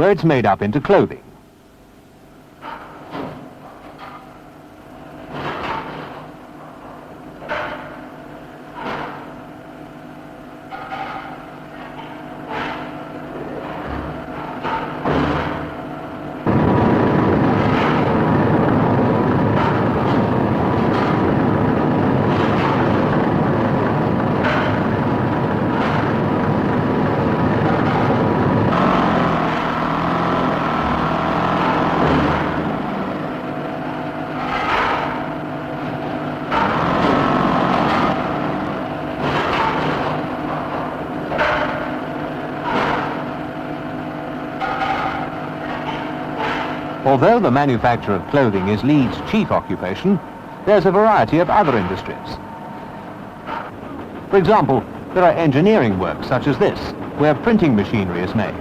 where it's made up into clothing. Although the manufacture of clothing is Leeds' chief occupation, there's a variety of other industries. For example, there are engineering works such as this, where printing machinery is made.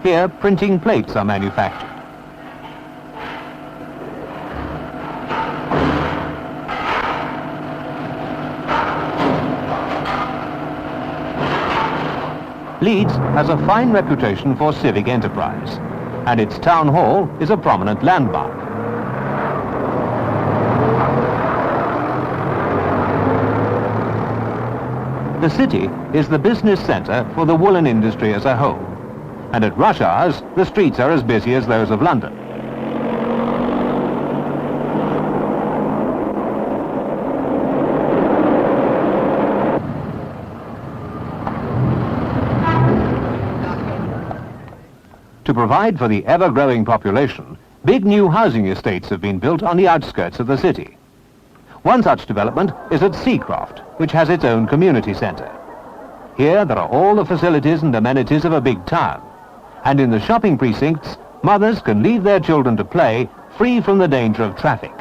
Here, printing plates are manufactured. Leeds has a fine reputation for civic enterprise, and its town hall is a prominent landmark. The city is the business centre for the woolen industry as a whole, and at rush hours, the streets are as busy as those of London. To provide for the ever-growing population, big new housing estates have been built on the outskirts of the city. One such development is at Seacroft, which has its own community centre. Here there are all the facilities and amenities of a big town, and in the shopping precincts, mothers can leave their children to play free from the danger of traffic.